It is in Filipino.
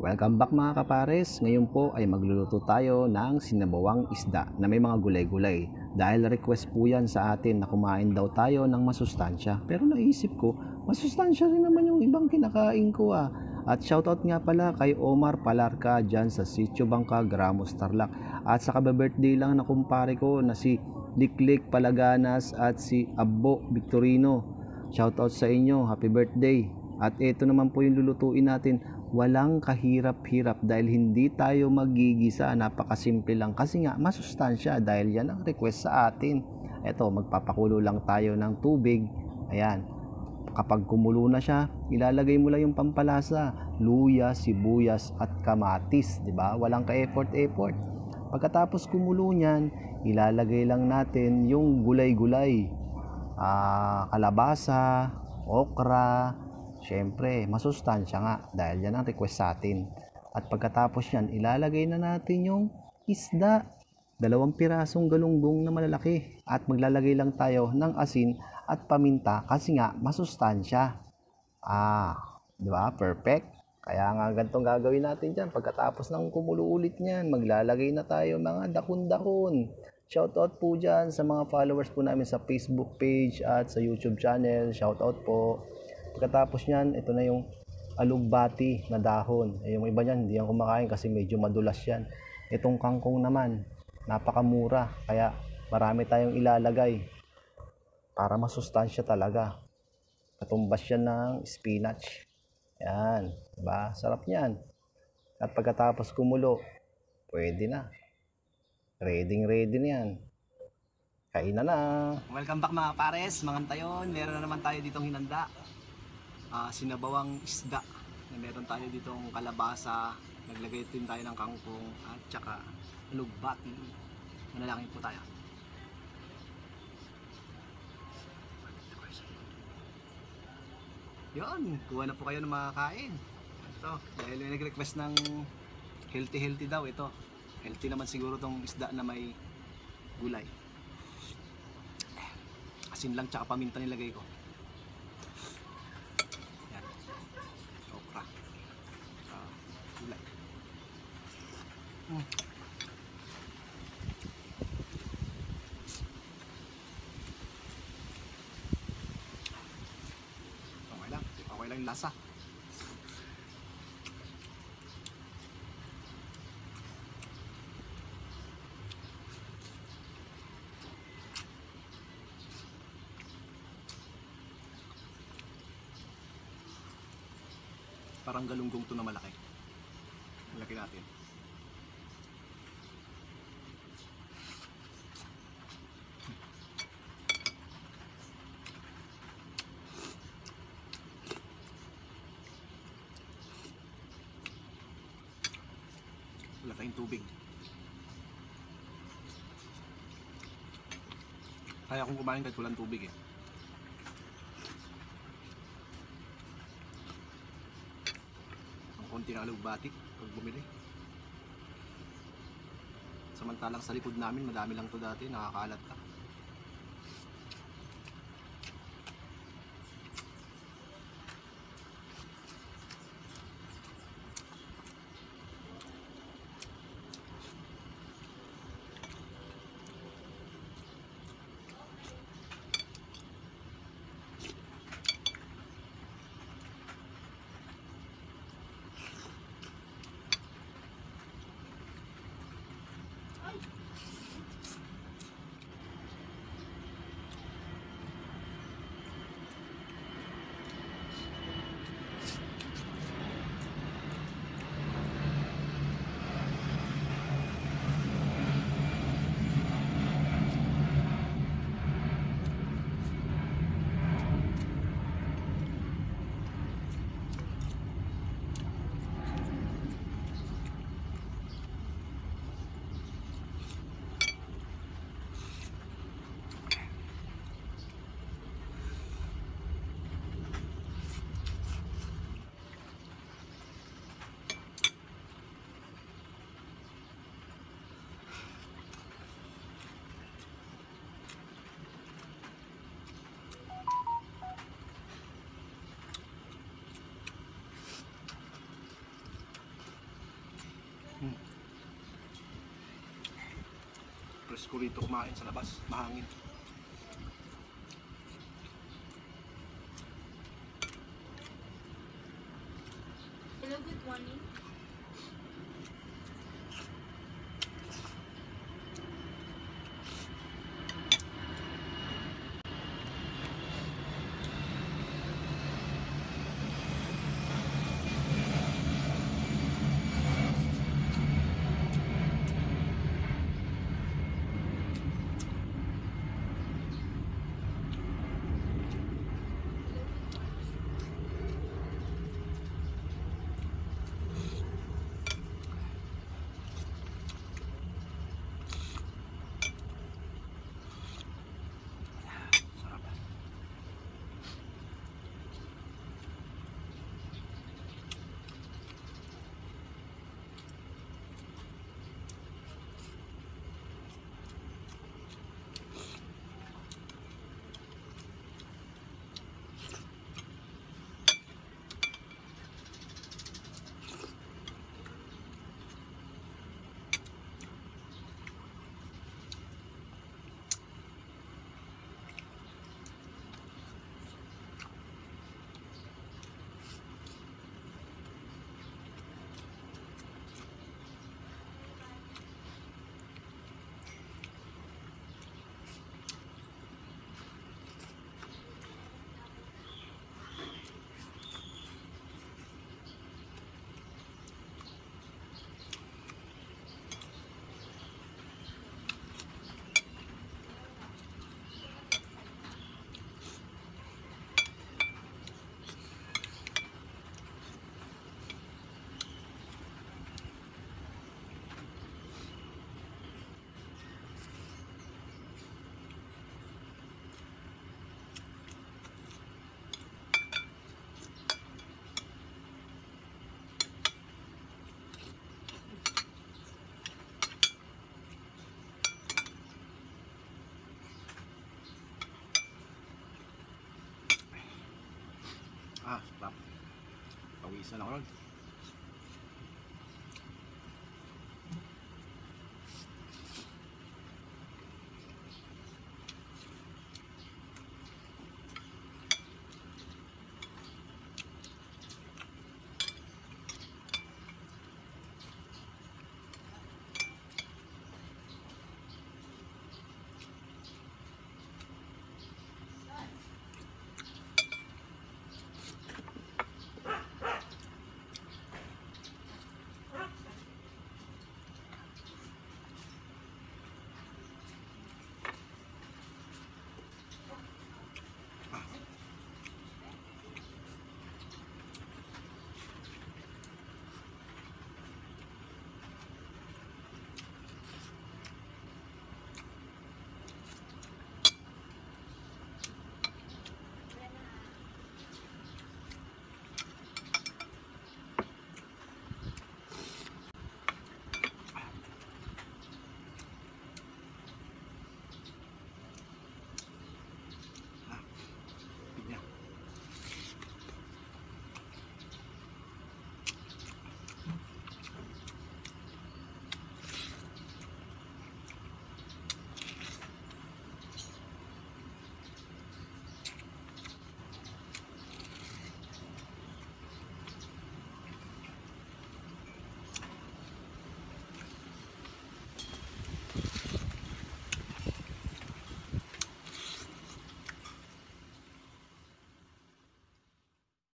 Welcome back mga kapares. Ngayon po ay magluluto tayo ng sinabawang isda na may mga gulay-gulay. Dahil request po yan sa atin na kumain daw tayo ng masustansya. Pero naisip ko, masustansya rin naman yung ibang kinakain ko ah. At shoutout nga pala kay Omar Palarca dyan sa Sitio Bangka, Gramos, Tarlac. At sa kababirthday lang na kumpare ko na si Liklik Palaganas at si Abbo Victorino. Shoutout sa inyo, happy birthday. At ito naman po yung lulutuin natin. Walang kahirap-hirap dahil hindi tayo magigisa, napakasimple lang kasi nga masustansya dahil yan ang request sa atin. Eto, magpapakulo lang tayo ng tubig. Ayan, kapag kumulo na siya, ilalagay mo lang yung pampalasa, luya, sibuyas at kamatis, di ba? Walang ka-effort. Pagkatapos kumulo niyan, ilalagay lang natin yung gulay-gulay, kalabasa, okra. Siyempre, masustansya nga dahil yan ang request sa atin. At pagkatapos yan, ilalagay na natin yung isda. 2 pirasong galunggong na malalaki. At maglalagay lang tayo ng asin at paminta kasi nga masustansya. Di ba? Perfect. Kaya nga ganitong gagawin natin dyan. Pagkatapos ng kumulo ulit niyan, maglalagay na tayo mga dakon-dakon. Shoutout po dyan sa mga followers po namin sa Facebook page at sa YouTube channel. Shoutout po. Pagkatapos niyan, ito na yung alugbati na dahon. Yung iba niyan, hindi yan kumakain kasi medyo madulas yan. Itong kangkong naman, napakamura. Kaya marami tayong ilalagay para masustansya talaga. Katumbas yan ng spinach. Yan, diba? Sarap niyan. At pagkatapos kumulo, pwede na. Ready na yan. Kainan na. Welcome back mga pares, mga tayon. Meron na naman tayo ditong hinanda. Sinabawang isda. Meron tayo ditong kalabasa. Naglagay din tayo ng kangkong at saka alugbati. Manalangin po tayo. Yun, kuha na po kayo ng mga kain. Ito, dahil may nag-request ng healthy daw ito. Healthy naman siguro tong isda na may gulay. Asin lang tsaka paminta nilagay ko. Yan. Okra. Gulay. Okay lang yung lasa. Parang galunggong to na malaki. Malaki natin. Wala tayong tubig. Kaya akong kumain kahit walang tubig eh. Konti ng alugbati pag bumili. Samantalang sa likod namin madami lang to dati, nakakalat ka. Presko rito kumain sa labas, mahangin. Hello, good morning. Sarap. Sarap. Pawisan ako ron.